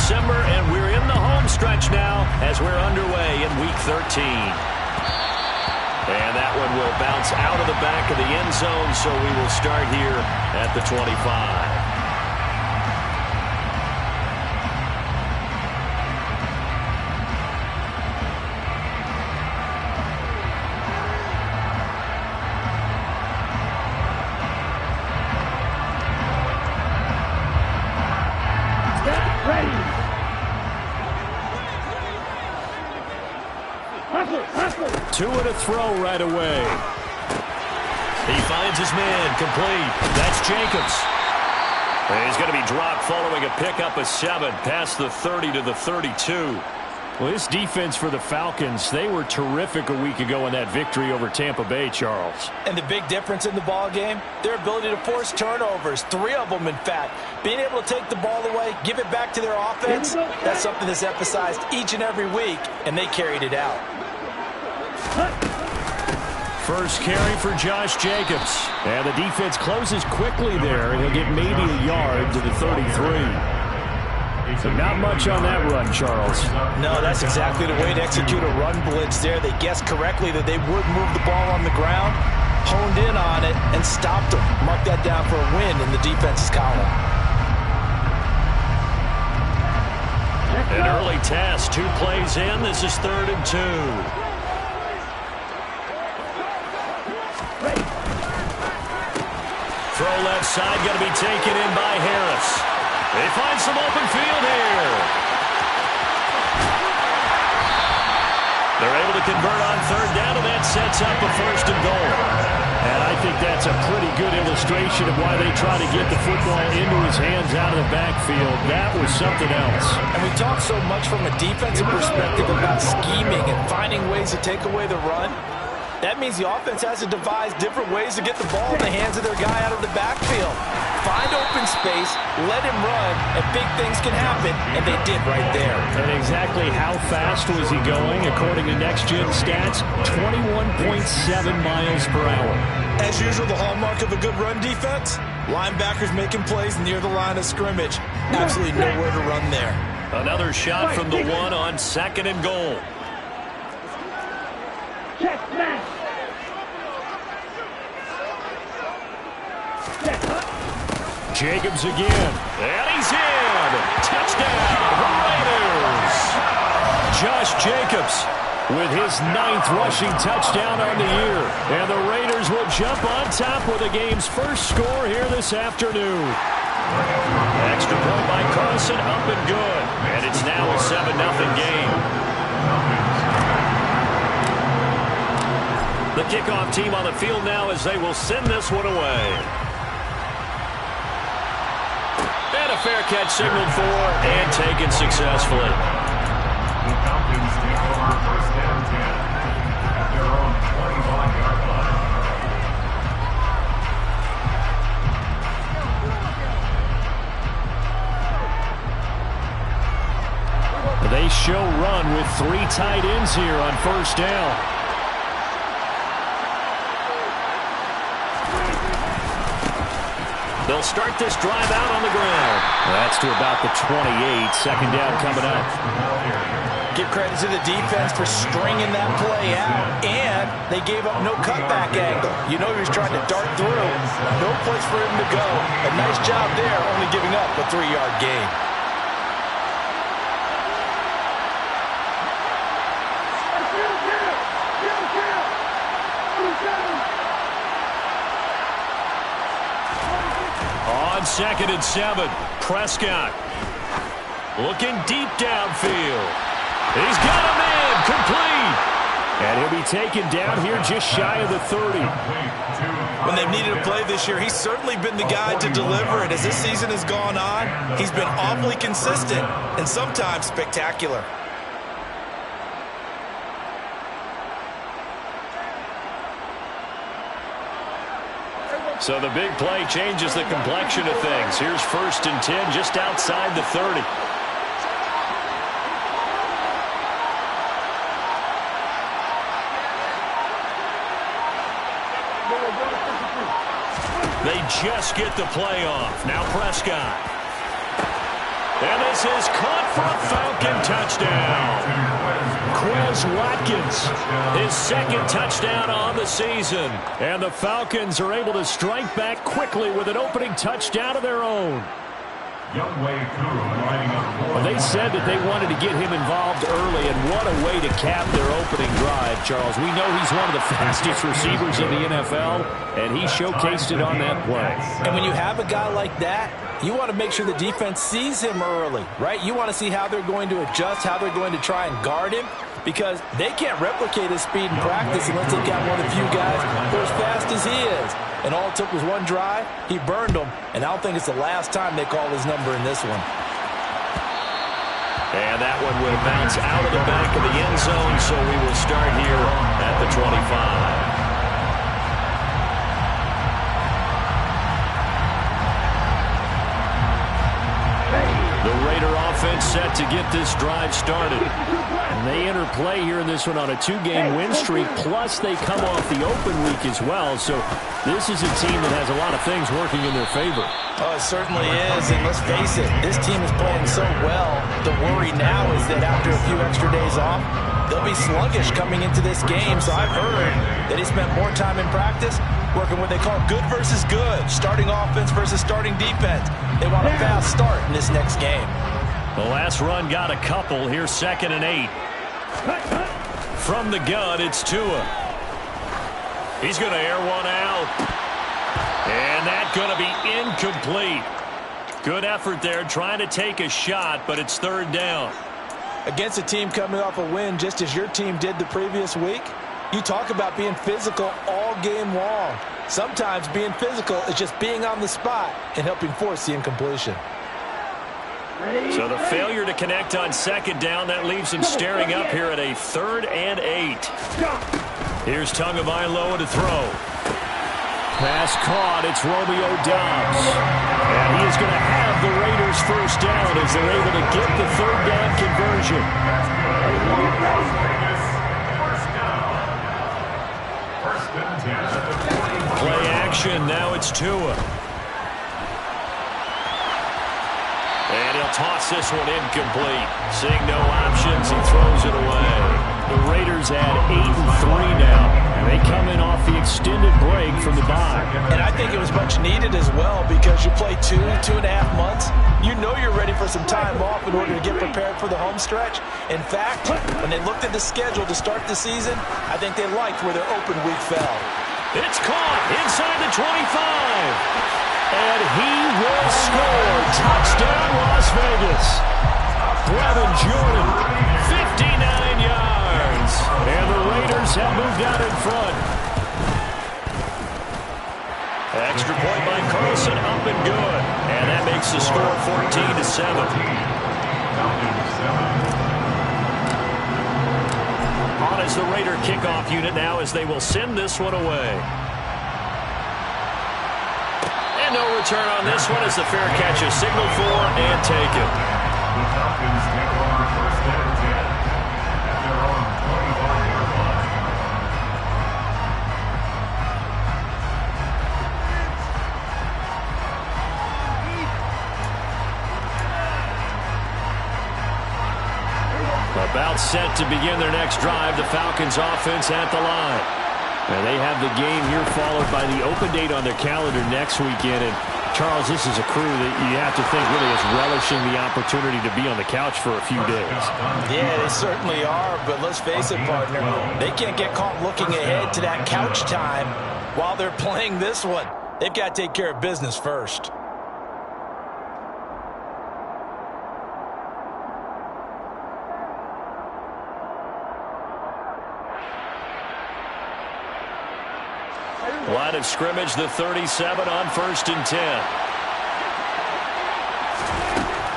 December, and we're in the home stretch now as we're underway in Week 13. And that one will bounce out of the back of the end zone, so we will start here at the 25. Two and a throw right away. He finds his man, complete. That's Jacobs. And he's going to be dropped following a pickup of 7 past the 30 to the 32. Well, this defense for the Falcons, they were terrific a week ago in that victory over Tampa Bay, Charles. And the big difference in the ball game, their ability to force turnovers, 3 of them in fact. Being able to take the ball away, give it back to their offense, that's something that's emphasized each and every week, and they carried it out. First carry for Josh Jacobs. And the defense closes quickly there, and he'll get maybe a yard to the 33. So not much on that run, Charles. No, that's exactly the way to execute a run blitz there. They guessed correctly that they would move the ball on the ground, honed in on it, and stopped them. Mark that down for a win in the defense's column. An early test, 2 plays in. This is 3rd and 2. Throw left side, going to be taken in by Harris. They find some open field here. They're able to convert on 3rd down, and that sets up a 1st and goal. And I think that's a pretty good illustration of why they try to get the football into his hands out of the backfield. That was something else. And we talk so much from a defensive perspective about scheming and finding ways to take away the run. That means the offense has to devise different ways to get the ball in the hands of their guy out of the backfield. Find open space, let him run, and big things can happen, and they did right there. And exactly how fast was he going? According to Next Gen Stats, 21.7 miles per hour. As usual, the hallmark of a good run defense, linebackers making plays near the line of scrimmage. Absolutely nowhere to run there. Another shot from the 1 on 2nd and goal. Jacobs again, and he's in. Touchdown, Raiders. Josh Jacobs with his 9th rushing touchdown on the year. And the Raiders will jump on top with the game's first score here this afternoon. Extra point by Carlson, up and good. And it's now a 7-0 game. The kickoff team on the field now as they will send this one away. And a fair catch signaled for and taken successfully. The Falcons take over 1st and 10 at their own 21-yard line. They show run with 3 tight ends here on 1st down. They'll start this drive out on the ground. That's to about the 28. 2nd down coming up. Give credit to the defense for stringing that play out, and they gave up no cutback angle. You know he was trying to dart through. No place for him to go. A nice job there, only giving up a 3-yard gain. On 2nd and 7, Prescott looking deep downfield. He's got a man, complete. And he'll be taken down here just shy of the 30. When they've needed a play this year, he's certainly been the guy to deliver it. As this season has gone on, he's been awfully consistent and sometimes spectacular. So the big play changes the complexion of things. Here's 1st and 10 just outside the 30. They just get the play off. Now Prescott. And this is caught for a Falcon touchdown. Quez Watkins, his second touchdown on the season. And the Falcons are able to strike back quickly with an opening touchdown of their own. Well, they said that they wanted to get him involved early, and what a way to cap their opening drive, Charles. We know he's one of the fastest receivers in the NFL, and he showcased it on that play. And when you have a guy like that, you want to make sure the defense sees him early, right? You want to see how they're going to adjust, how they're going to try and guard him, because they can't replicate his speed in practice unless they've got one of the few guys who are as fast as he is. And all it took was one drive. He burned them, and I don't think it's the last time they call his number in this one. And that one will bounce out of the back of the end zone, so we will start here at the 25. The Raider offense set to get this drive started. And they enter play here in this one on a 2-game win streak, plus they come off the open week as well. So this is a team that has a lot of things working in their favor. Oh, it certainly is, and let's face it, this team is playing so well. The worry now is that after a few extra days off, they'll be sluggish coming into this game. So I've heard that he spent more time in practice working what they call good versus good, starting offense versus starting defense. They want a fast start in this next game. The last run got a couple. Here's 2nd and 8. From the gun, it's Tua. He's going to air one out. And that's going to be incomplete. Good effort there trying to take a shot, but it's 3rd down. Against a team coming off a win just as your team did the previous week, you talk about being physical all game long. Sometimes being physical is just being on the spot and helping force the incompletion. So the failure to connect on 2nd down, that leaves him staring up here at a 3rd and 8. Here's Tagovailoa to throw. Pass caught. It's Romeo Doubs. And he is going to have the Raiders' 1st down as they're able to get the 3rd down conversion. Play action. Now it's Tua. And he'll toss this one incomplete. Seeing no options, he throws it away. The Raiders add 8-3 now. And they come in off the extended break from the bye. And I think it was much needed as well because you play 2.5 months. You know you're ready for some time off in order to get prepared for the home stretch. In fact, when they looked at the schedule to start the season, I think they liked where their open week fell. It's caught inside the 25. And he will score. Touchdown, Las Vegas. Brevin Jordan, 59 yards. And the Raiders have moved out in front. Extra point by Carlson, up and good. And that makes the score 14-7. On is the Raider kickoff unit now as they will send this one away. No return on this one as the fair catch is signaled for and taken. The Falcons take over 1st and 10 at their own 25-yard line. About set to begin their next drive, the Falcons offense at the line. And they have the game here followed by the open date on their calendar next weekend. And, Charles, this is a crew that you have to think really is relishing the opportunity to be on the couch for a few days. Yeah, they certainly are. But let's face it, partner, they can't get caught looking ahead to that couch time while they're playing this one. They've got to take care of business first. Line of scrimmage, the 37 on 1st and 10.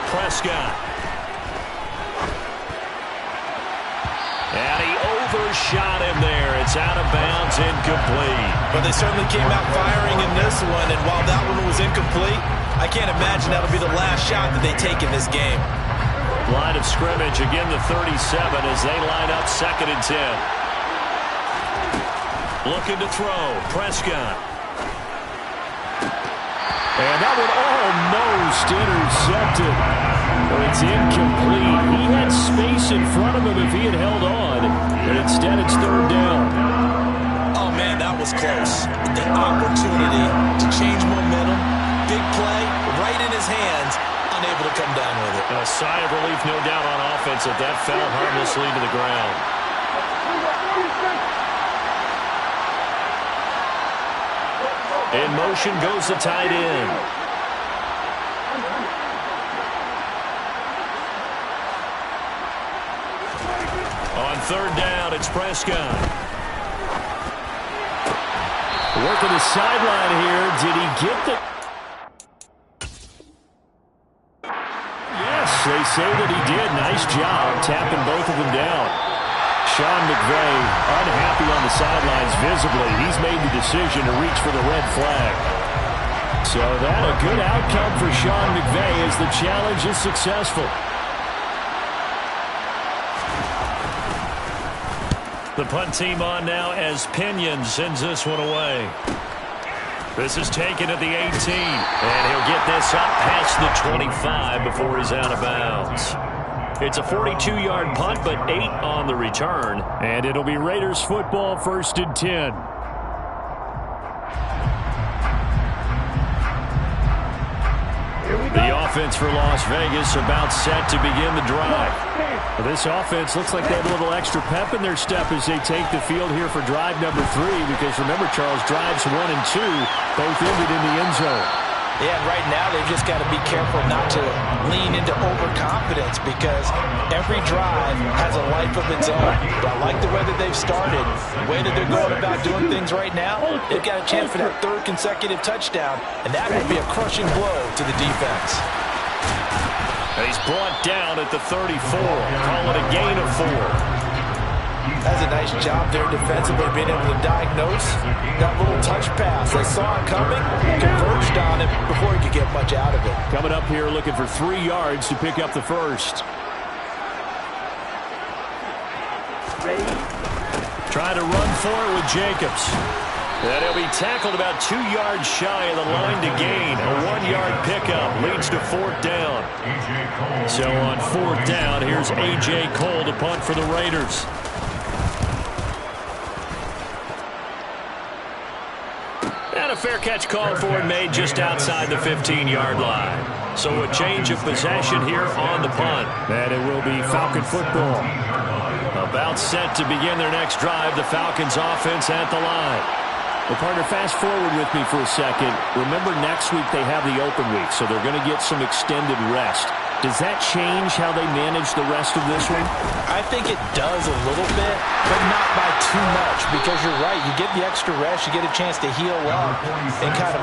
Prescott. And he overshot him there. It's out of bounds, incomplete. But they certainly came out firing in this one, and while that one was incomplete, I can't imagine that'll be the last shot that they take in this game. Line of scrimmage, again the 37 as they line up 2nd and 10. Looking to throw. Prescott. And that one almost intercepted. Well, it's incomplete. He had space in front of him if he had held on, but instead it's third down. Oh, man, that was close. The opportunity to change momentum, big play, right in his hands, unable to come down with it. A sigh of relief, no doubt, on offense if that fell harmlessly to the ground. In motion goes the tight end. On third down, it's Prescott. Working the sideline here. Did he get the... Yes, they say that he did. Nice job tapping both of them down. Sean McVay unhappy on the sidelines visibly. He's made the decision to reach for the red flag. So that a good outcome for Sean McVay as the challenge is successful. The punt team on now as Pinion sends this one away. This is taken at the 18, and he'll get this up past the 25 before he's out of bounds. It's a 42-yard punt, but 8 on the return, and it'll be Raiders football, 1st and 10. The offense for Las Vegas about set to begin the drive. Well, this offense looks like they have a little extra pep in their step as they take the field here for drive number 3, because remember, Charles, drives 1 and 2 both ended in the end zone. Yeah, right now they've just got to be careful not to lean into overconfidence, because every drive has a life of its own. But I like the way that they've started, the way that they're going about doing things right now. They've got a chance for that 3rd consecutive touchdown, and that would be a crushing blow to the defense. He's brought down at the 34. Call it a gain of 4. That's a nice job there defensively, being able to diagnose that little touch pass. They saw it coming, converged on it before he could get much out of it. Coming up here looking for 3 yards to pick up the first. Trying to run for it with Jacobs. And he'll be tackled about 2 yards shy of the line to gain. A 1-yard pickup leads to 4th down. So on 4th down, here's A.J. Cole to punt for the Raiders. And a fair catch called for and made just outside the 15-yard line. So a change of possession here on the punt. And it will be Falcon football. About set to begin their next drive, the Falcons offense at the line. Well, partner, fast forward with me for a second. Remember, next week they have the open week, so they're going to get some extended rest. Does that change how they manage the rest of this one? I think it does a little bit, but not by too much, because you're right. You get the extra rest, you get a chance to heal up and kind of,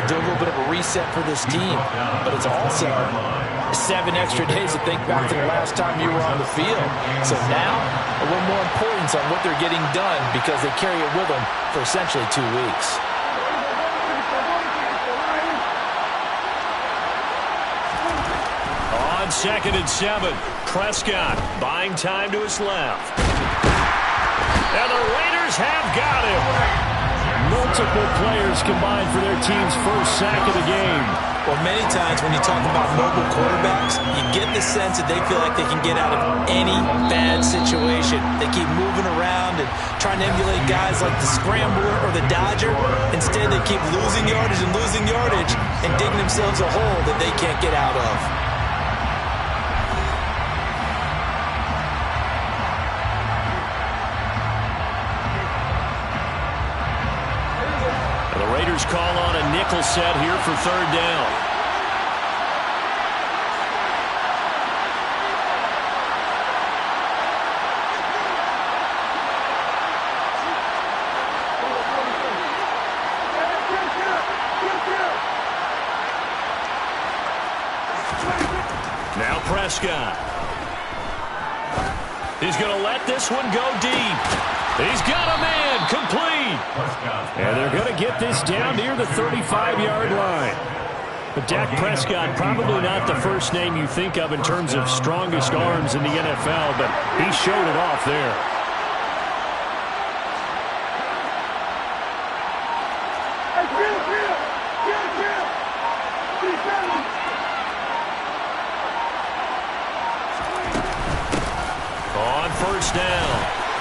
do a little bit of a reset for this team. But it's also 7 extra days to think back to the last time you were on the field. So now, a little more importance on what they're getting done, because they carry it with them for essentially 2 weeks. On 2nd and 7, Prescott buying time to his left. And the Raiders have got him. Multiple players combined for their team's first sack of the game. Well, many times when you talk about mobile quarterbacks, you get the sense that they feel like they can get out of any bad situation. They keep moving around and trying to emulate guys like the Scrambler or the Dodger. Instead, they keep losing yardage and digging themselves a hole that they can't get out of. Call on a nickel set here for 3rd down. Now Prescott. He's going to let this one go deep. He's got a man, complete. And they're going to get this down near the 35-yard line. But Dak Prescott, probably not the first name you think of in terms of strongest arms in the NFL, but he showed it off there. first down.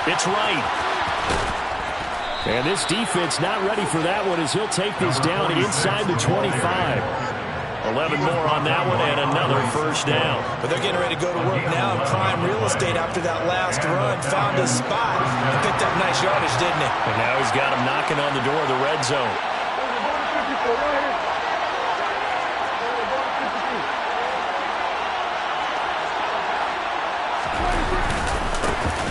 It's right. And this defense not ready for that one as he'll take this down inside the 25. 11 more on that one and another first down. But they're getting ready to go to work now in prime real estate after that last run. Found a spot and picked up nice yardage, didn't he? And now he's got him knocking on the door of the red zone.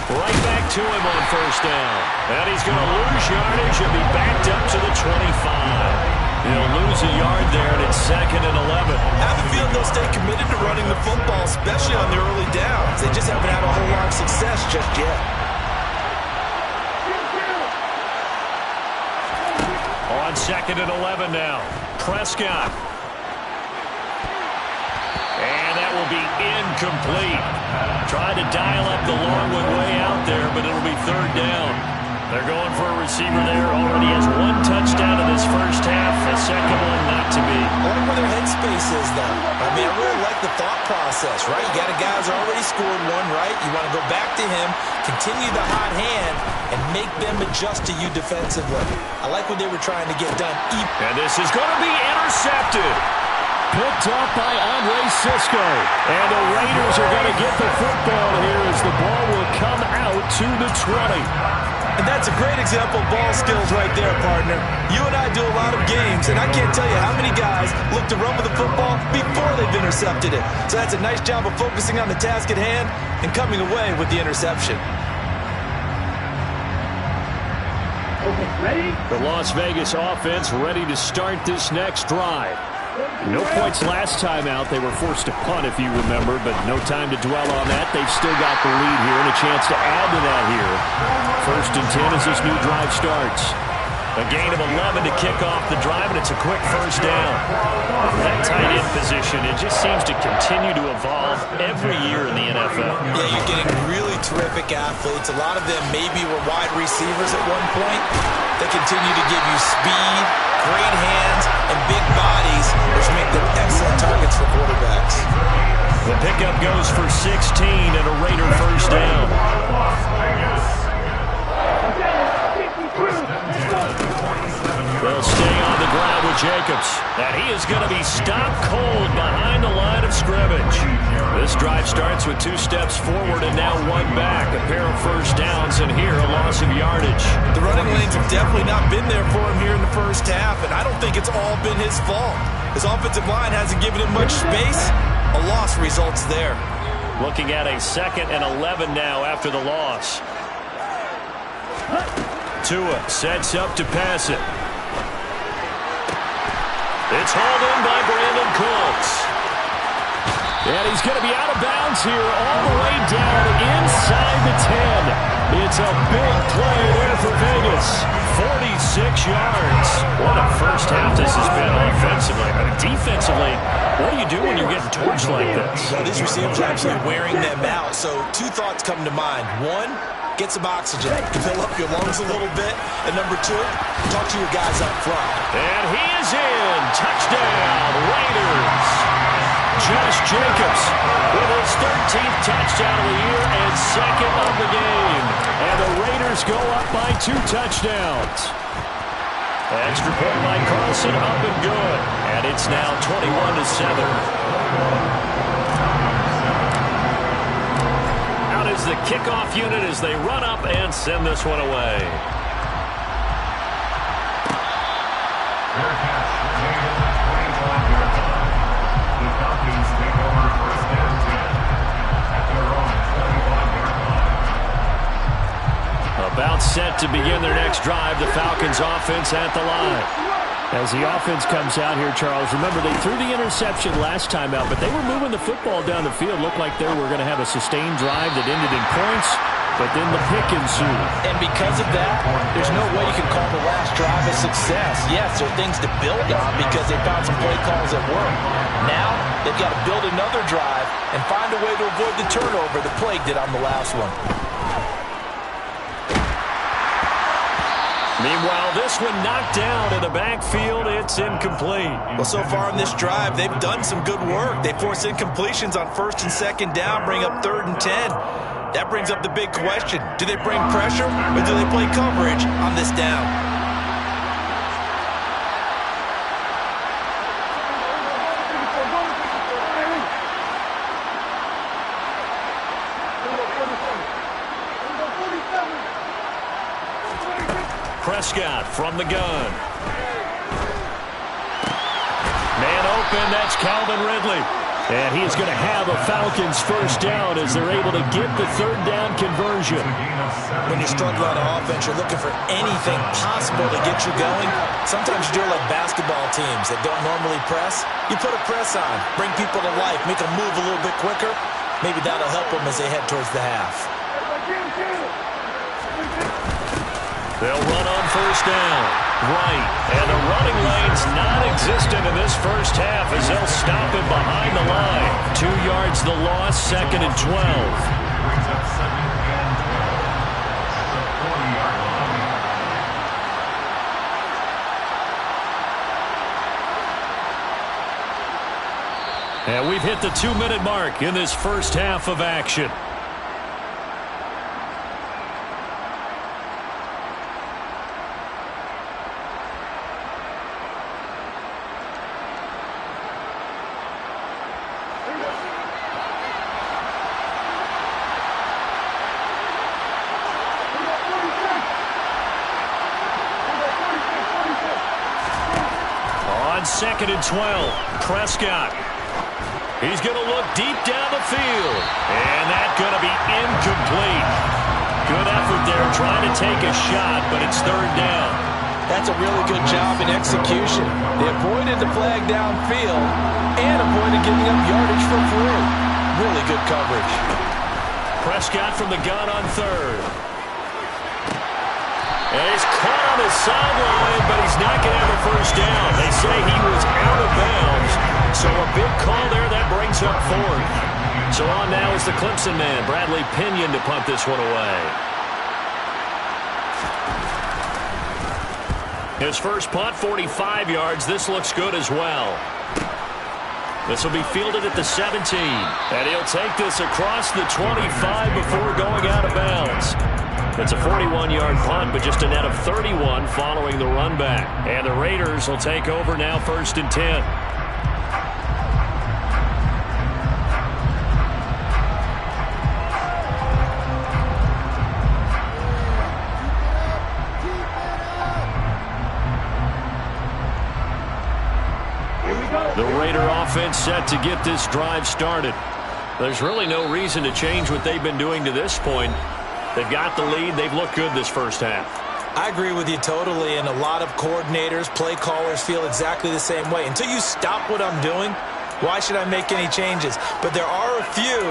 Right back to him on first down. And he's going to lose yardage and be backed up to the 25. He'll lose a yard there, and it's 2nd and 11. I have a feeling they'll stay committed to running the football, especially on the early downs. They just haven't had a whole lot of success just yet. On 2nd and 11 now. Prescott. And that will be incomplete. Tried to dial up the long one way out there, but it'll be 3rd down. They're going for a receiver there. Already has 1 touchdown in this first half. The second one not to be. I like where their headspace is, though. I mean, I really like the thought process, right? You got a guy who's already scored one, right? You want to go back to him, continue the hot hand, and make them adjust to you defensively. I like what they were trying to get done. And this is going to be intercepted. Picked up by Andre Cisco. And the Raiders are going to get the football here as the ball will come out to the 20. And that's a great example of ball skills right there, partner. You and I do a lot of games, and I can't tell you how many guys look to run with the football before they've intercepted it. So that's a nice job of focusing on the task at hand and coming away with the interception. Ready? The Las Vegas offense ready to start this next drive. No points last time out. They were forced to punt, if you remember, but no time to dwell on that. They've still got the lead here and a chance to add to that here. 1st and 10 as this new drive starts. A gain of 11 to kick off the drive, and it's a quick first down. That tight end position, it just seems to continue to evolve every year in the NFL. Yeah, you're getting really terrific athletes. A lot of them maybe were wide receivers at one point. They continue to give you speed, great hands, and big bodies, which make them excellent targets for quarterbacks. The pickup goes for 16 and a Raider first down. They'll stay on the ground with Jacobs. And he is going to be stopped cold behind the line of scrimmage. This drive starts with 2 steps forward and now 1 back. A pair of first downs, and here a loss of yardage. The running lanes have definitely not been there for him here in the first half, and I don't think it's all been his fault. His offensive line hasn't given him much space. A loss results there. Looking at a 2nd and 11 now after the loss. Tua sets up to pass it. It's hauled in by Brandon Cooks. And he's going to be out of bounds here all the way down inside the 10. It's a big play there for Vegas. 46 yards. What a first half this has been offensively. I mean, defensively, what do you do when you're getting torched like this? Well, these receivers are actually wearing them out. So 2 thoughts come to mind. 1, get some oxygen, fill up your lungs a little bit. And number 2, talk to your guys up front. And he is in. Touchdown, Raiders. Josh Jacobs with his 13th touchdown of the year and 2nd of the game. And the Raiders go up by 2 touchdowns. Extra point by Carlson, up and good. And it's now 21-7. Out is the kickoff unit as they run up and send this one away. The Falcons take over 1st and 10 at their own 25-yard line. About set to begin their next drive, the Falcons offense at the line. As the offense comes out here, Charles, remember they threw the interception last time out, but they were moving the football down the field. Looked like they were going to have a sustained drive that ended in points, but then the pick ensued. And because of that, there's no way you can call the last drive a success. Yes, there are things to build on because they found some play calls that work. Now, they've got to build another drive and find a way to avoid the turnover the plague did on the last one. Meanwhile, this one knocked down in the backfield. It's incomplete. Well, so far in this drive, they've done some good work. They force incompletions on 1st and 2nd down, bring up 3rd and 10. That brings up the big question. Do they bring pressure or do they play coverage on this down? Prescott from the gun. Man open, that's Calvin Ridley. And he is going to have a Falcons first down as they're able to get the third down conversion. When you struggle on offense, you're looking for anything possible to get you going. Sometimes you do it like basketball teams that don't normally press. You put a press on, bring people to life, make them move a little bit quicker. Maybe that'll help them as they head towards the half. They'll run on first down. Right. And the running lane's non-existent in this first half as they'll stop him behind the line. 2 yards the loss, 2nd and 12. Brings up 2nd and 12. The 40-yard line. And we've hit the 2-minute mark in this first half of action. On 2nd and 12, Prescott. He's going to look deep down the field. And that's going to be incomplete. Good effort there trying to take a shot, but it's third down. That's a really good job in execution. They avoided the flag downfield and avoided giving up yardage for free. Really good coverage. Prescott from the gun on third. And he's caught on the sideline, but he's not going to have a first down. They say he was out of bounds. So a big call there, that brings up fourth. So on now is the Clemson man, Bradley Pinion, to punt this one away. His first punt, 45 yards. This looks good as well. This will be fielded at the 17. And he'll take this across the 25 before going out of bounds. It's a 41-yard punt, but just a net of 31 following the run back. And the Raiders will take over now, 1st and 10. The Raider offense set to get this drive started. There's really no reason to change what they've been doing to this point. They've got the lead. They've looked good this first half. I agree with you totally, and a lot of coordinators, play callers feel exactly the same way. Until you stop what I'm doing, why should I make any changes? But there are a few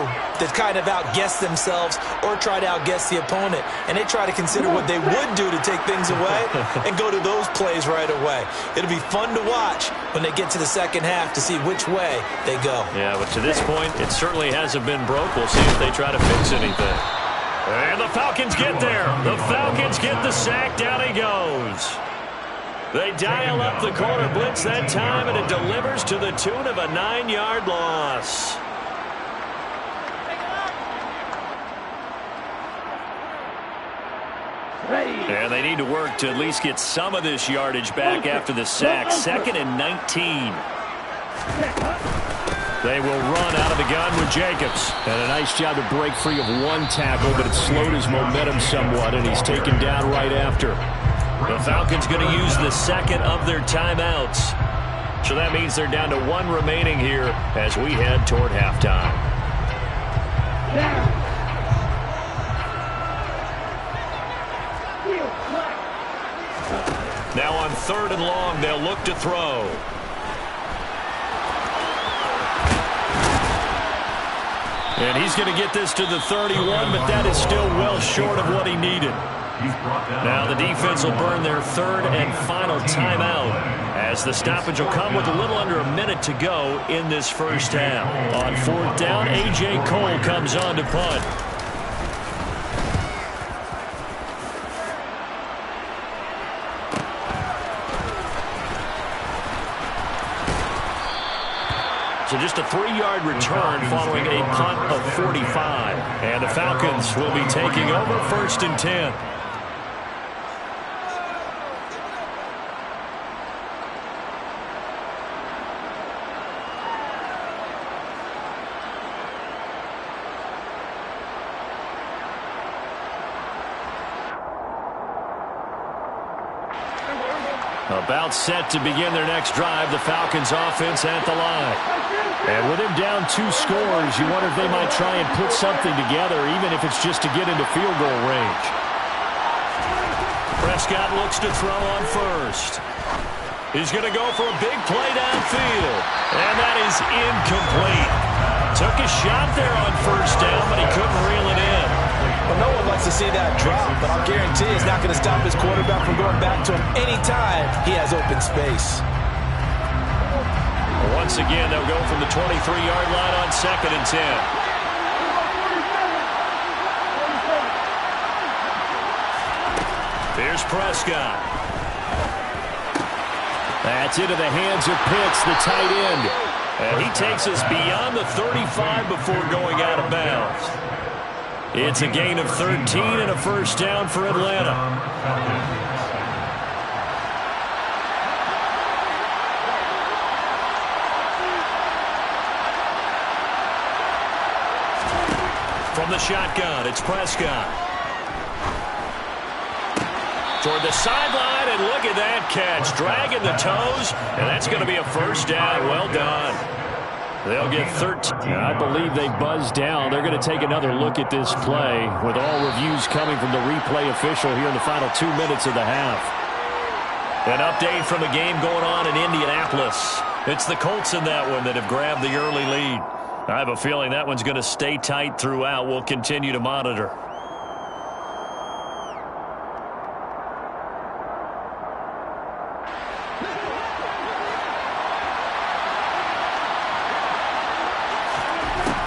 that kind of outguess themselves or try to outguess the opponent, and they try to consider what they would do to take things away and go to those plays right away. It'll be fun to watch when they get to the second half to see which way they go. Yeah, but to this point, it certainly hasn't been broke. We'll see if they try to fix anything. And the Falcons get there. The Falcons get the sack. Down he goes. They dial up the corner blitz that time, and it delivers to the tune of a 9-yard loss. And they need to work to at least get some of this yardage back after the sack. 2nd and 19. They will run out of the gun with Jacobs. And a nice job to break free of one tackle, but it slowed his momentum somewhat, and he's taken down right after. The Falcons going to use the second of their timeouts. So that means they're down to one remaining here as we head toward halftime. Now on 3rd and long, they'll look to throw. And he's going to get this to the 31, but that is still well short of what he needed. Now the defense will burn their 3rd and final timeout as the stoppage will come with a little under a minute to go in this first half. On 4th down, A.J. Cole comes on to punt. So just a 3-yard return following a punt of 45. And the Falcons will be taking over 1st and 10. About set to begin their next drive, the Falcons offense at the line. And with him down 2 scores, you wonder if they might try and put something together, even if it's just to get into field goal range. Prescott looks to throw on first. He's going to go for a big play downfield. And that is incomplete. Took a shot there on 1st down, but he couldn't reel it in. Well, no one likes to see that drop, but I'll guarantee it's not going to stop his quarterback from going back to him anytime he has open space. Once again, they'll go from the 23-yard line on 2nd and 10. Here's Prescott. That's into the hands of Pitts, the tight end. And he takes us beyond the 35 before going out of bounds. It's a gain of 13 and a 1st down for Atlanta. From the shotgun, it's Prescott. Toward the sideline, and look at that catch. Dragging the toes, and that's going to be a 1st down. Well done. They'll get 13. I believe they buzzed down. They're going to take another look at this play with all reviews coming from the replay official here in the final 2 minutes of the half. An update from the game going on in Indianapolis. It's the Colts in that one that have grabbed the early lead. I have a feeling that one's going to stay tight throughout. We'll continue to monitor.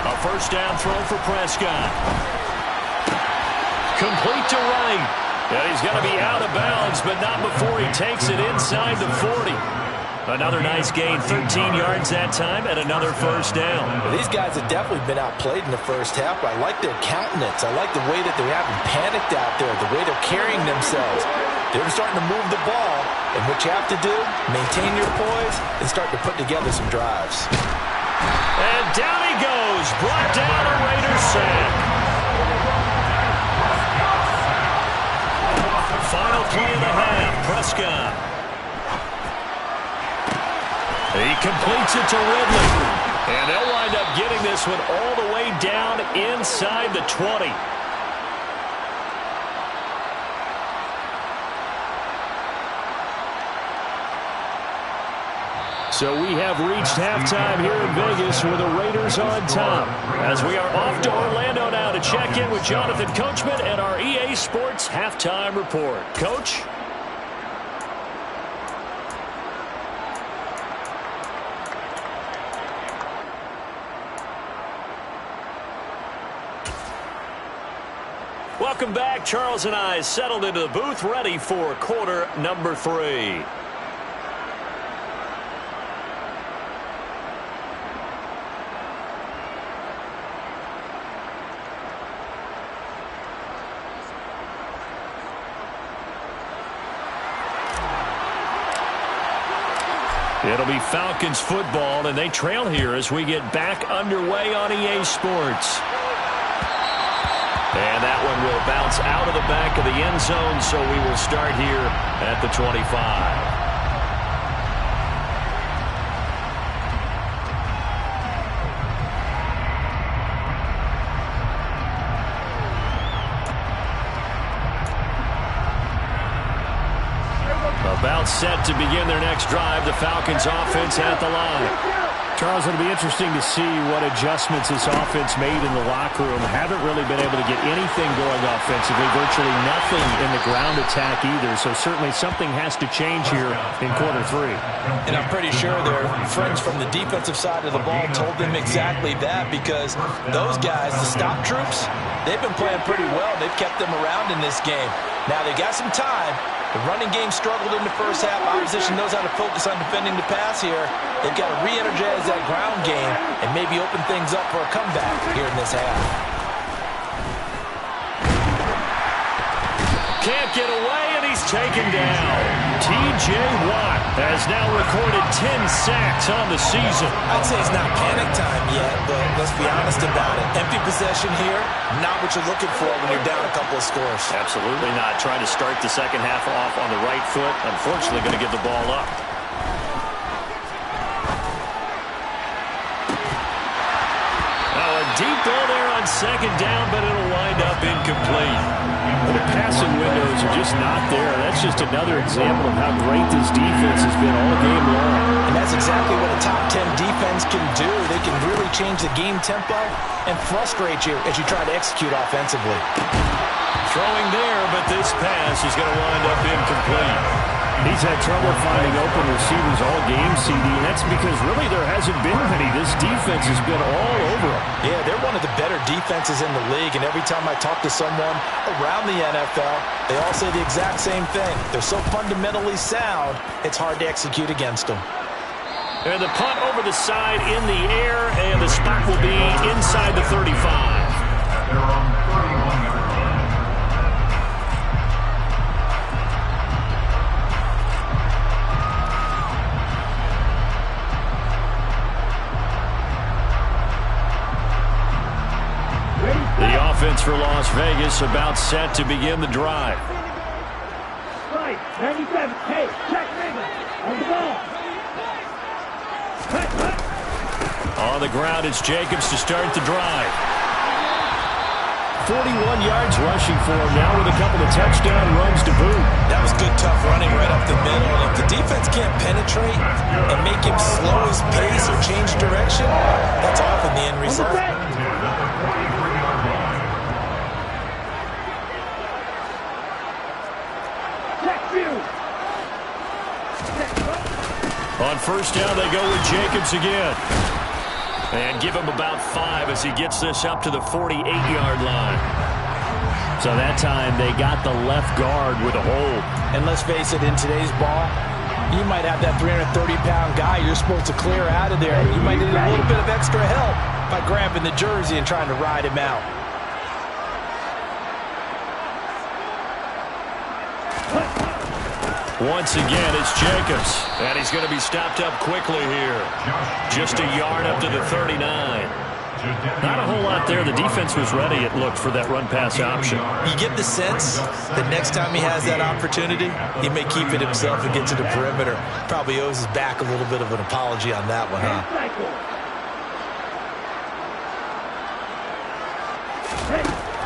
A 1st down throw for Prescott. Complete to Wright. And he's going to be out of bounds, but not before he takes it inside the 40. Another nice gain, 13 yards that time, and another 1st down. Well, these guys have definitely been outplayed in the 1st half, but I like their countenance. I like the way that they haven't panicked out there, the way they're carrying themselves. They're starting to move the ball, and what you have to do, maintain your poise and start to put together some drives. And down he goes, brought down a Raiders sack. Final play of the half, Prescott. He completes it to Ridley. And they'll wind up getting this one all the way down inside the 20. So we have reached halftime here in Vegas with the Raiders on top. As we are off to Orlando now to check in with Jonathan Coachman and our EA Sports Halftime Report. Coach? Welcome back. Charles and I settled into the booth, ready for quarter number 3. It'll be Falcons football, and they trail here as we get back underway on EA Sports. And that one will bounce out of the back of the end zone, so we will start here at the 25. About set to begin their next drive, the Falcons offense at the line. Charles, it'll be interesting to see what adjustments this offense made in the locker room. Haven't really been able to get anything going offensively, virtually nothing in the ground attack either. So certainly something has to change here in quarter 3. And I'm pretty sure their friends from the defensive side of the ball told them exactly that, because those guys, the stop troops, they've been playing pretty well. They've kept them around in this game. Now they got some time, The running game struggled in the first half. Opposition knows how to focus on defending the pass here. They've got to re-energize that ground game and maybe open things up for a comeback here in this half. Can't get away, and he's taken down. T.J. Watt has now recorded 10 sacks on the season. I'd say it's not panic time yet, but let's be honest about it. Empty possession here, not what you're looking for when you're down a couple of scores. Absolutely not. Trying to start the second half off on the right foot. Unfortunately, going to give the ball up. Now a deep ball there on second down, but it'll wind up incomplete. The passing windows are just not there. That's just another example of how great this defense has been all game long. And that's exactly what a top 10 defense can do. They can really change the game tempo and frustrate you as you try to execute offensively. Throwing there, but this pass is going to wind up incomplete. He's had trouble finding open receivers all game, CD, and that's because really there hasn't been many. This defense has been all over them. Yeah, they're one of the better defenses in the league, and every time I talk to someone around the NFL, they all say the exact same thing. They're so fundamentally sound, it's hard to execute against them. And the punt over the side in the air, and the spot will be inside the 35. They're on 31-yard line. The offense for Las Vegas about set to begin the drive. Right, 97. Hey, check Vegas. On the ball. On the ground, it's Jacobs to start the drive. 41 yards rushing for him now with a couple of touchdown runs to boot. That was good, tough running right up the middle. And if the defense can't penetrate and make him slow his pace or change direction, that's often the end result. On first down, they go with Jacobs again. And give him about 5 as he gets this up to the 48-yard line. So that time they got the left guard with a hold. And let's face it, in today's ball, you might have that 330-pound guy you're supposed to clear out of there. You might need a little bit of extra help by grabbing the jersey and trying to ride him out. Once again, it's Jacobs. And he's going to be stopped up quickly here. Just a yard up to the 39. Not a whole lot there. The defense was ready, it looked, for that run-pass option. You get the sense that next time he has that opportunity, he may keep it himself and get to the perimeter. Probably owes his back a little bit of an apology on that one, huh?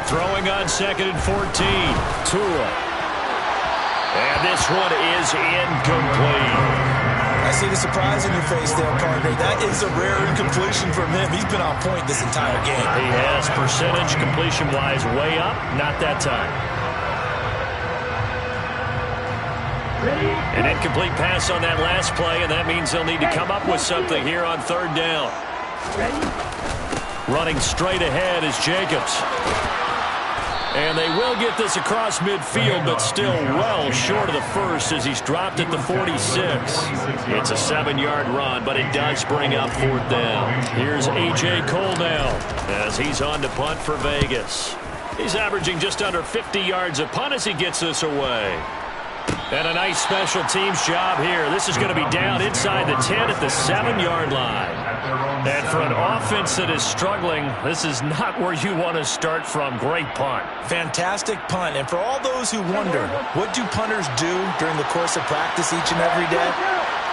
Throwing on 2nd and 14. Tua. And this one is incomplete. I see the surprise in your face there, partner. That is a rare incompletion from him. He's been on point this entire game. He has percentage completion-wise way up. Not that time. An incomplete pass on that last play, and that means they'll need to come up with something here on third down. Running straight ahead is Jacobs. And they will get this across midfield, but still well short of the first as he's dropped at the 46. It's a 7-yard run, but it does bring up fourth down. Here's A.J. Cole now as he's on to punt for Vegas. He's averaging just under 50 yards a punt as he gets this away. And a nice special teams job here. This is going to be down inside the 10 at the 7-yard line. And for an offense that is struggling, this is not where you want to start from. Great punt. Fantastic punt. And for all those who wonder, what do punters do during the course of practice each and every day?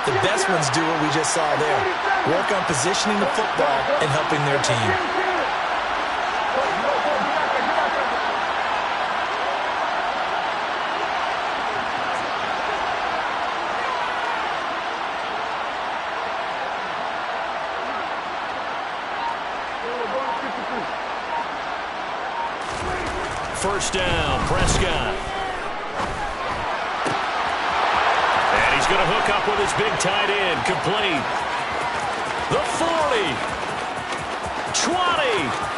The best ones do what we just saw there. Work on positioning the football and helping their team. First down, Prescott. And he's going to hook up with his big tight end. Complete. The 40. 20.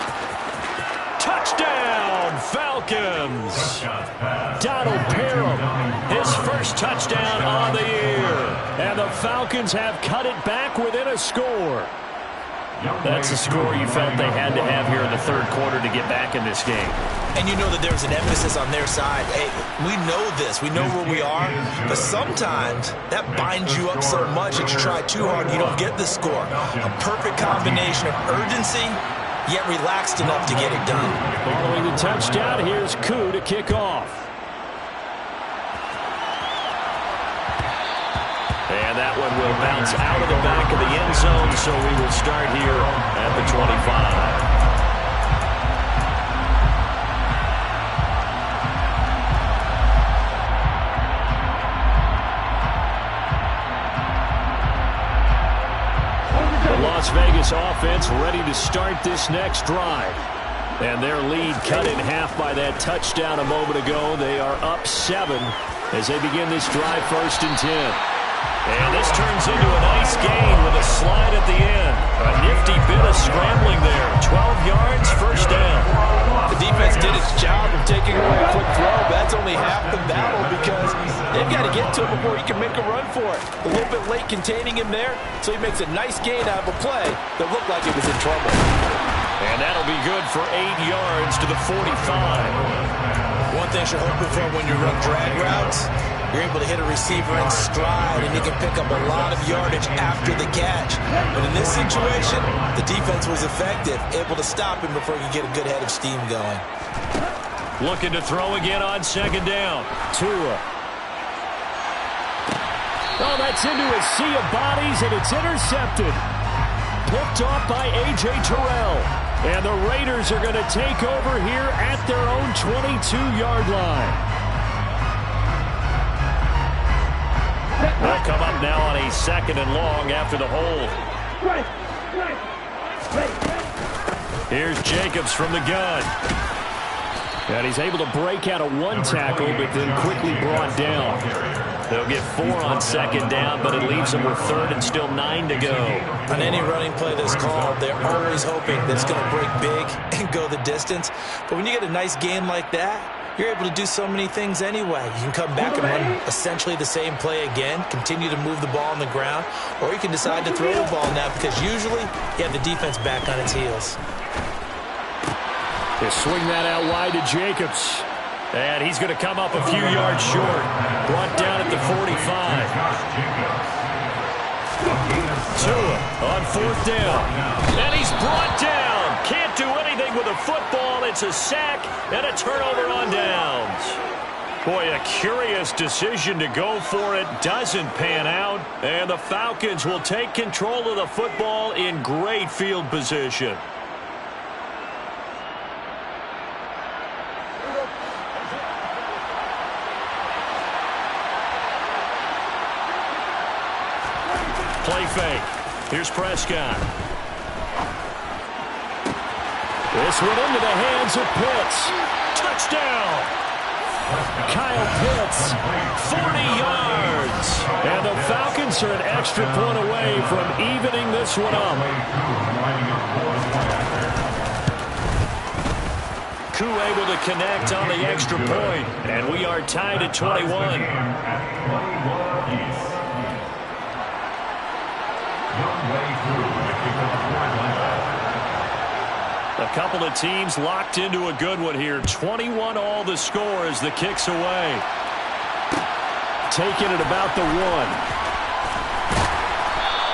Touchdown, Falcons. Donald Parham, his first touchdown on the year. And the Falcons have cut it back within a score. That's the score you felt they had to have here in the third quarter to get back in this game. And you know that there's an emphasis on their side. Hey, we know this. We know where we are. But sometimes that binds you up so much that you try too hard and you don't get the score. A perfect combination of urgency, yet relaxed enough to get it done. Following the touchdown, here's Koo to kick off. And that one will bounce out of the back of the end zone, so we will start here at the 25. Las Vegas offense ready to start this next drive. And their lead cut in half by that touchdown a moment ago. They are up 7 as they begin this drive, 1st and 10. And this turns into a nice gain with a slide at the end. A nifty bit of scrambling there. 12 yards, 1st down. The defense did its job of taking away a quick throw, but that's only half the battle because they've got to get to him before he can make a run for it. A little bit late containing him there, so he makes a nice gain out of a play that looked like it was in trouble. And that'll be good for 8 yards to the 45. One thing you're hoping for when you run drag routes, you're able to hit a receiver in stride, and you can pick up a lot of yardage after the catch. But in this situation, the defense was effective, able to stop him before he could get a good head of steam going. Looking to throw again on 2nd down. Tua. Oh, that's into a sea of bodies, and it's intercepted. Picked off by A.J. Terrell. And the Raiders are going to take over here at their own 22-yard line. They'll come up now on a 2nd and long after the hold. Here's Jacobs from the gun. And he's able to break out of 1 tackle, but then quickly brought down. They'll get 4 on 2nd down, but it leaves them with 3rd and still 9 to go. On any running play that's called, they're always hoping that it's going to break big and go the distance. But when you get a nice game like that, you're able to do so many things anyway. You can come back and run essentially the same play again, continue to move the ball on the ground, or you can decide to throw the ball now because usually you have the defense back on its heels. They swing that out wide to Jacobs. And he's going to come up a few yards short. Brought down at the 45. Tua on 4th down. And he's brought down. Can't do anything with a football. It's a sack and a turnover on downs. Boy, a curious decision to go for it. Doesn't pan out. And the Falcons will take control of the football in great field position. Play fake. Here's Prescott. This one into the hands of Pitts. Touchdown! Kyle Pitts, 40 yards. And the Falcons are an extra point away from evening this one up. Koo able to connect on the extra point. And we are tied at 21. A couple of teams locked into a good one here. 21 all the score as the kick's away. Taking it about the 1.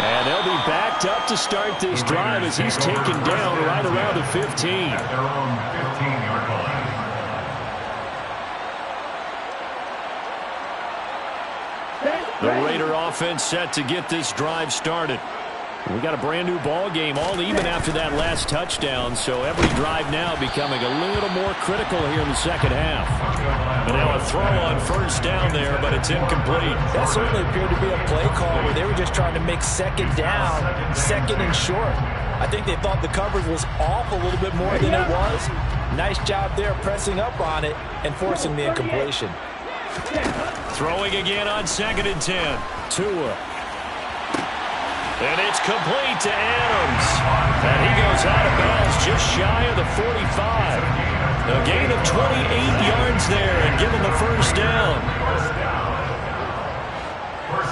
And they'll be backed up to start this drive as he's taken down right around the 15. At their own 15-yard line. The Raider offense set to get this drive started. We got a brand new ball game, all even after that last touchdown, so every drive now becoming a little more critical here in the second half. And now a throw on 1st down there, but it's incomplete. That certainly appeared to be a play call where they were just trying to make 2nd down, 2nd and short. I think they thought the coverage was off a little bit more than it was. Nice job there pressing up on it and forcing the incompletion. Throwing again on 2nd and 10. Tua. And it's complete to Adams. And he goes out of bounds just shy of the 45. A gain of 28 yards there and give him the 1st down.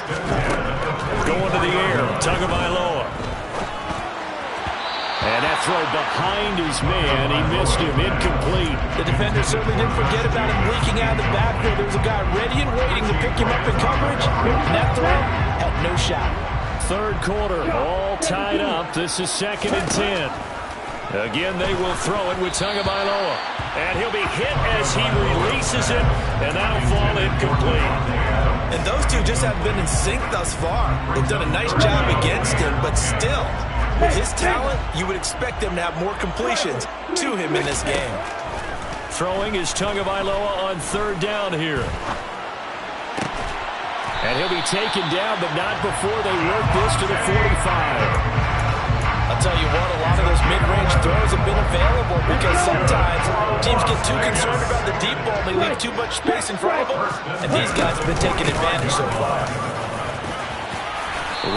Going to the air, Tagovailoa. And that throw behind his man, he missed him, incomplete. The defender certainly didn't forget about him leaking out of the backfield. There was a guy ready and waiting to pick him up in coverage, and that throw had no shot. Third quarter, all tied up. This is 2nd and 10. Again, they will throw it with Tagovailoa. And he'll be hit as he releases it, and that'll fall incomplete. And those two just haven't been in sync thus far. They've done a nice job against him, but still, with his talent, you would expect them to have more completions to him in this game. Throwing is Tagovailoa on 3rd down here. And he'll be taken down, but not before they work this to the 45. I'll tell you what, a lot of those mid-range throws have been available because sometimes teams get too concerned about the deep ball and they leave too much space in front of them, and these guys have been taking advantage so far.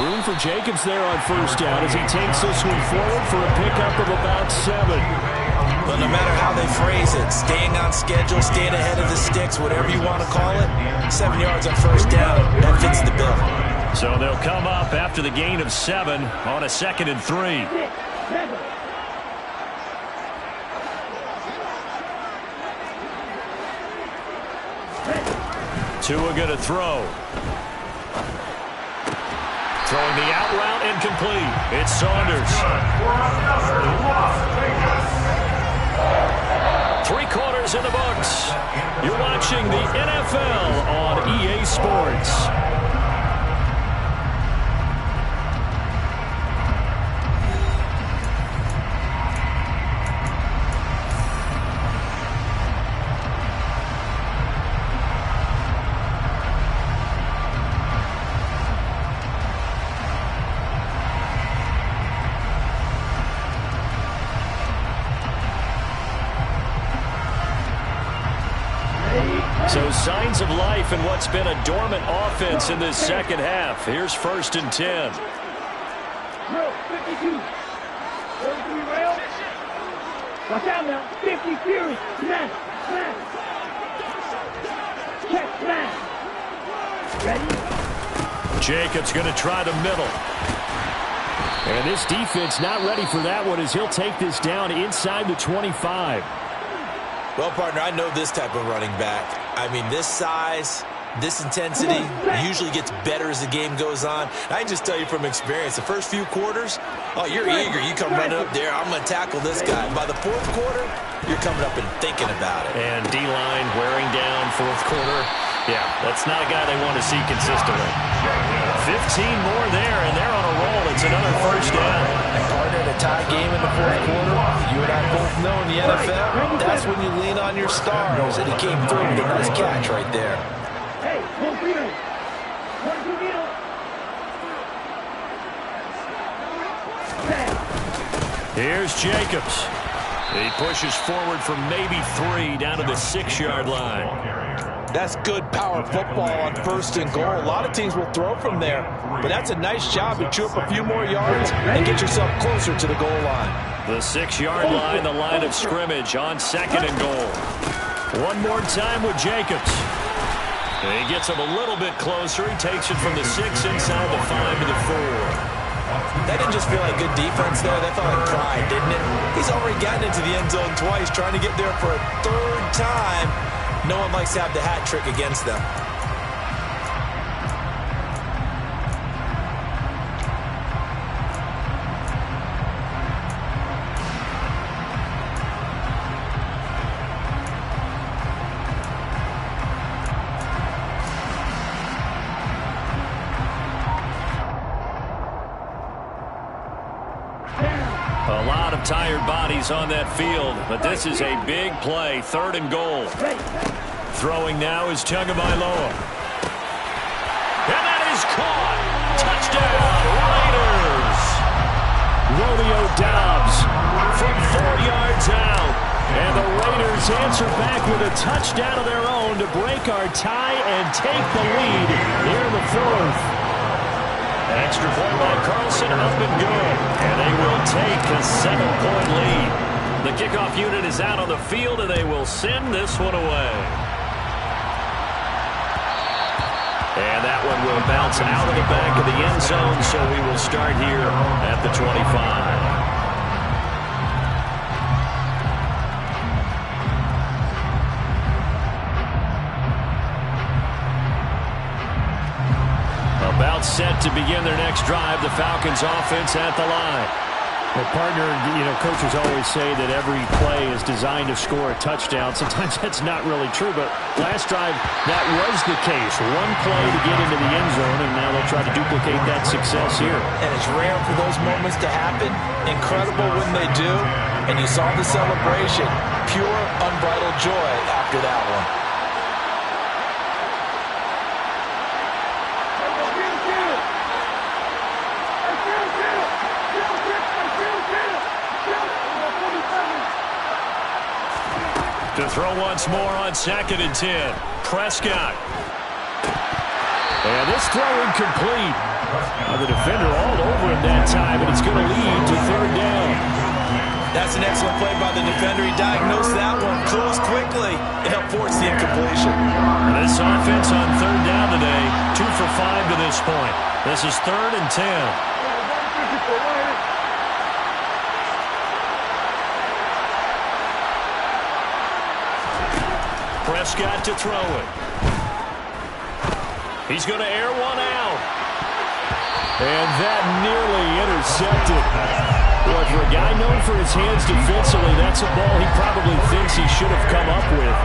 Room for Jacobs there on 1st down as he takes this one forward for a pickup of about 7. Well, no matter how they phrase it, staying on schedule, staying ahead of the sticks, whatever you want to call it, 7 yards on 1st down, that fits the bill. So they'll come up after the gain of 7 on a 2nd and 3. Tua going to throw. Throwing the out route incomplete. It's Saunders. 3 quarters in the books. You're watching the NFL on EA Sports. So signs of life in what's been a dormant offense in this 2nd half. Here's 1st and 10. Drill, 52. 33 rail. Watch out now. 50 fury. Smash. Smash. Check. Smash. Ready? Jacobs going to try the middle. And this defense not ready for that one as he'll take this down inside the 25. Well, partner, I know this type of running back. I mean, this size, this intensity usually gets better as the game goes on. I can just tell you from experience, the first few quarters, oh, you're eager. You come running up there, I'm going to tackle this guy. By the 4th quarter, you're coming up and thinking about it. And D-line wearing down 4th quarter. Yeah, that's not a guy they want to see consistently. 15 more there, and they're on a roll. It's another 1st down. And partner, in a tie game in the 4th quarter, you and I both know in the NFL, that's when you lean on your stars, and he came through with a nice catch right there. Hey, 1 2 needle. Here's Jacobs. He pushes forward from maybe 3 down to the 6-yard line. That's good power football on 1st and goal. A lot of teams will throw from there, but that's a nice job to chew up a few more yards and get yourself closer to the goal line. The 6-yard line, the line of scrimmage on 2nd and goal. One more time with Jacobs. He gets him a little bit closer. He takes it from the 6 inside the 5 to the 4. That didn't just feel like good defense there. That felt like pride, didn't it? He's already gotten into the end zone twice, trying to get there for a 3rd time. No one likes to have the hat trick against them. A lot of tired bodies on that field, but this is a big play, 3rd and goal. Throwing now is Tagovailoa. And that is caught. Touchdown, Raiders. Romeo Doubs from 4 yards out. And the Raiders answer back with a touchdown of their own to break our tie and take the lead here in the 4th. Extra point by Carlson, up and good. And they will take a 7-point lead. The kickoff unit is out on the field, and they will send this one away. And that one will bounce out of the back of the end zone, so we will start here at the 25. About set to begin their next drive, the Falcons offense at the line. Well, partner, coaches always say that every play is designed to score a touchdown. Sometimes that's not really true, but last drive, that was the case. One play to get into the end zone, and now they'll try to duplicate that success here. And it's rare for those moments to happen. Incredible when they do. And you saw the celebration. Pure, unbridled joy after that one. To throw once more on 2nd and 10. Prescott. And this throw incomplete. The defender all over him that time, and it's going to lead to 3rd down. That's an excellent play by the defender. He diagnosed that one, closed quickly, and helped force the incompletion. This offense on 3rd down today, 2 for 5 to this point. This is 3rd and 10. Prescott to throw it. He's going to air one out. And that nearly intercepted. Boy, for a guy known for his hands defensively, that's a ball he probably thinks he should have come up with.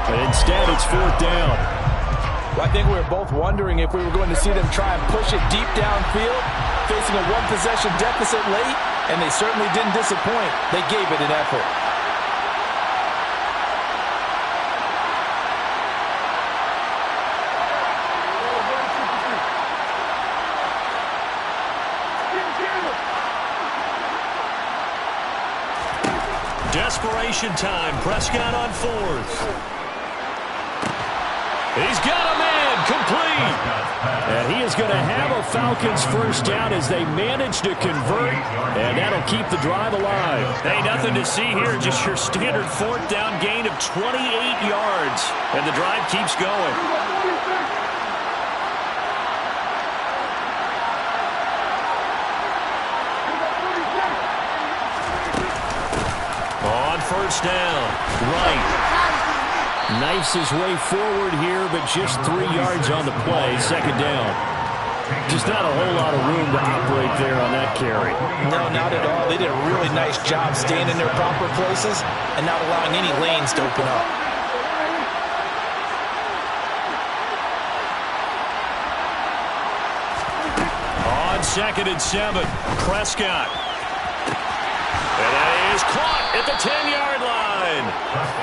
But instead, it's 4th down. Well, I think we were both wondering if we were going to see them try and push it deep downfield, facing a one-possession deficit late, and they certainly didn't disappoint. They gave it an effort. Desperation time. Prescott on 4th. He's got a man complete. And he is going to have a Falcons 1st down as they manage to convert. And that'll keep the drive alive. Hey, nothing to see here. Just your standard 4th down gain of 28 yards. And the drive keeps going. On 1st down, right. Knifes his way forward here, but just 3 yards on the play. 2nd down. Just not a whole lot of room to operate there on that carry. No, not at all. They did a really nice job staying in their proper places and not allowing any lanes to open up. On 2nd and 7, Prescott. And that is caught at the 10-yard line.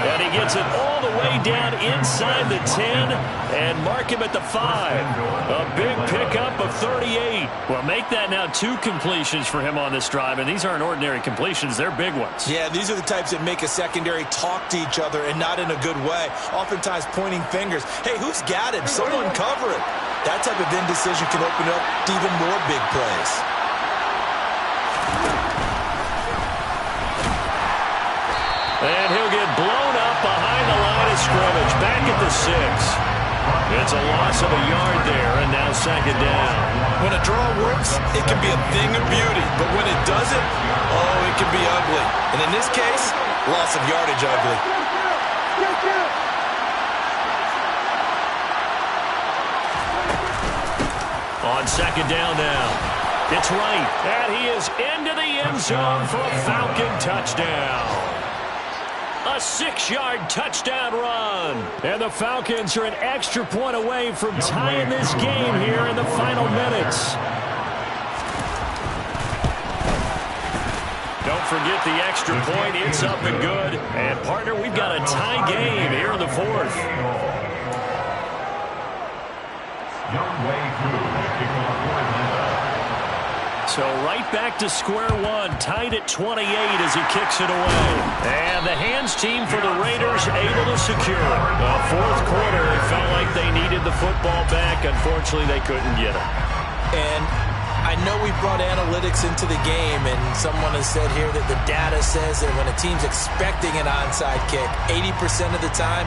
And he gets it all the way down inside the 10 and mark him at the 5. A big pickup of 38. Well, make that now 2 completions for him on this drive, and these aren't ordinary completions. They're big ones. Yeah, these are the types that make a secondary talk to each other and not in a good way. Oftentimes pointing fingers. Hey, who's got him? Someone cover it. That type of indecision can open up to even more big plays. And he'll get blown up behind the line of scrimmage. Back at the 6. It's a loss of a yard there, and now 2nd down. When a draw works, it can be a thing of beauty. But when it doesn't, oh, it can be ugly. And in this case, loss of yardage ugly. On 2nd down now. It's right. And he is into the end zone for a Falcon touchdown. A 6-yard touchdown run. And the Falcons are an extra point away from tying this game here in the final minutes. Don't forget the extra point. It's up and good. And, partner, we've got a tie game here in the 4th. So right back to square one, tied at 28 as he kicks it away. And the hands team for the Raiders able to secure it. The 4th quarter, it felt like they needed the football back. Unfortunately, they couldn't get it. And I know we brought analytics into the game, and someone has said here that the data says that when a team's expecting an onside kick, 80% of the time,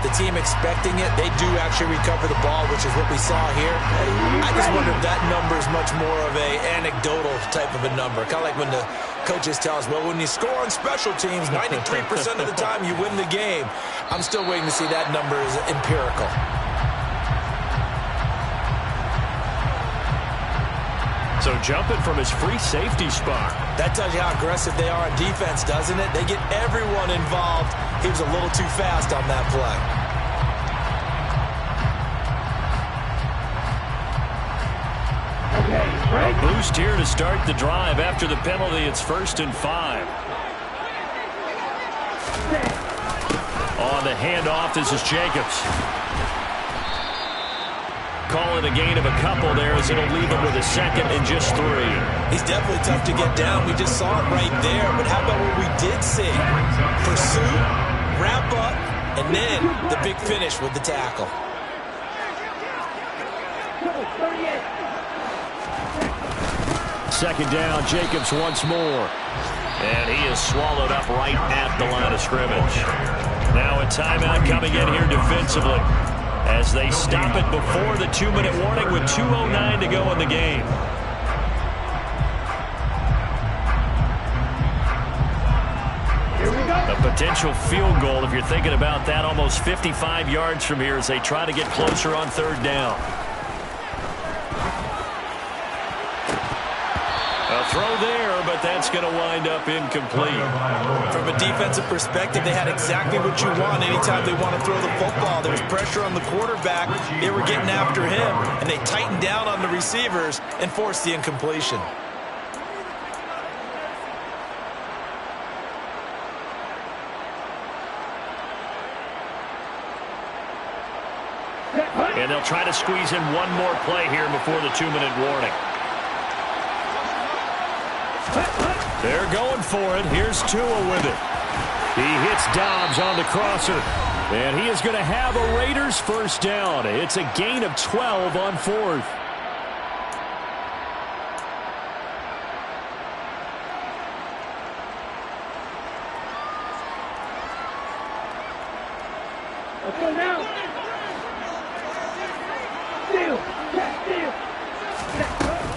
the team expecting it, they do actually recover the ball, which is what we saw here. I just wonder if that number is much more of a anecdotal type of a number. Kind of like when the coaches tell us, well, when you score on special teams, 93% of the time you win the game. I'm still waiting to see that number is empirical. So jumping from his free safety spot. That tells you how aggressive they are on defense, doesn't it? They get everyone involved. He was a little too fast on that play. A boost here to start the drive. After the penalty, it's 1st and 5. On the handoff, this is Jacobs. Call it a gain of a couple there as it'll leave him with a 2nd and just 3. He's definitely tough to get down. We just saw it right there. But how about what we did see? Pursuit, wrap up, and then the big finish with the tackle. Second down, Jacobs once more. And he is swallowed up right at the line of scrimmage. Now a timeout coming in here defensively, as they stop it before the 2-minute warning with 2:09 to go in the game. A potential field goal, if you're thinking about that, almost 55 yards from here as they try to get closer on 3rd down. A throw there, but that's going to wind up incomplete. From a defensive perspective, they had exactly what you want anytime they want to throw the football. There was pressure on the quarterback. They were getting after him, and they tightened down on the receivers and forced the incompletion. And they'll try to squeeze in one more play here before the 2-minute warning. They're going for it. Here's Tua with it. He hits Dobbs on the crosser. And he is going to have a Raiders 1st down. It's a gain of 12 on 4th. Let's go now.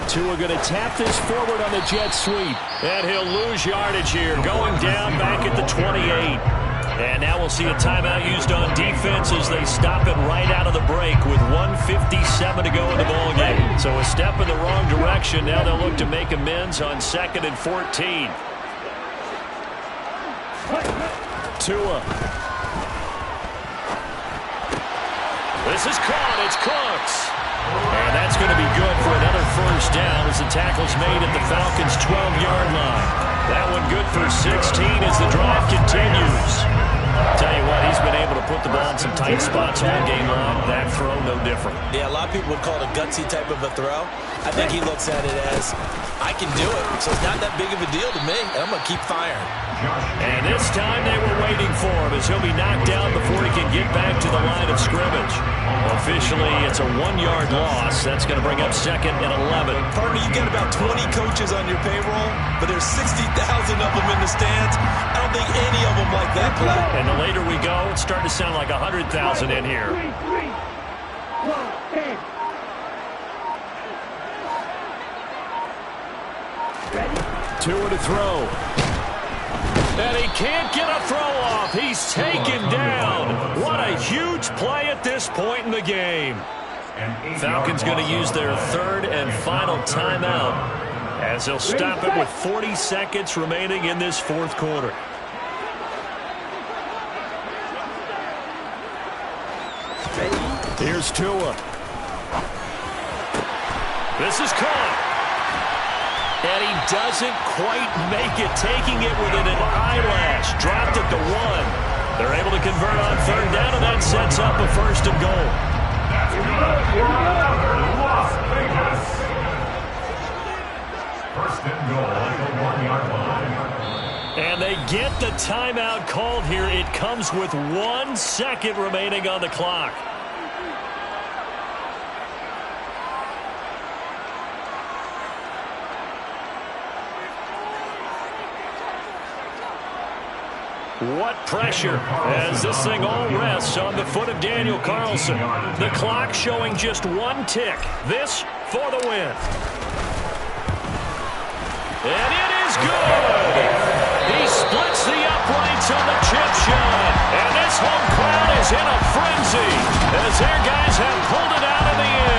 Tua going to tap this forward on the jet sweep. And he'll lose yardage here, going down back at the 28. And now we'll see a timeout used on defense as they stop it right out of the break with 1:57 to go in the ballgame. So a step in the wrong direction. Now they'll look to make amends on 2nd and 14. Tua. This is caught. It's Cooks. And that's going to be good for another 1st down as the tackle's made at the Falcons' 12-yard line. That one good for 16 as the drive continues. Tell you what, he's been able to put the ball in some tight spots all game long. That throw, no different. Yeah, a lot of people would call it a gutsy type of a throw. I think he looks at it as, I can do it, so it's not that big of a deal to me, and I'm going to keep firing. And this time they were waiting for him as he'll be knocked down before he can get back to the line of scrimmage. Officially, it's a 1-yard loss. That's going to bring up 2nd and 11. Partner, you got about 20 coaches on your payroll, but there's 60,000 of them in the stands. I don't think any of them like that play. And the later we go, it's starting to sound like 100,000 in here. Tua to throw. And he can't get a throw off. He's taken down. What a huge play at this point in the game. Falcons going to use their 3rd and final timeout as they'll stop it with 40 seconds remaining in this 4th quarter. Here's Tua. This is caught. And he doesn't quite make it, taking it within an eyelash. Dropped it to 1. They're able to convert on 3rd down, and that sets up a 1st and goal. That's good for another Las Vegas. 1st and goal at the 1-yard line. And they get the timeout called here. It comes with 1 second remaining on the clock. What pressure as this thing all rests on the foot of Daniel Carlson. The clock showing just one tick. This for the win. And it is good. He splits the uprights on the chip shot. And this home crowd is in a frenzy as their guys have pulled it out in the end.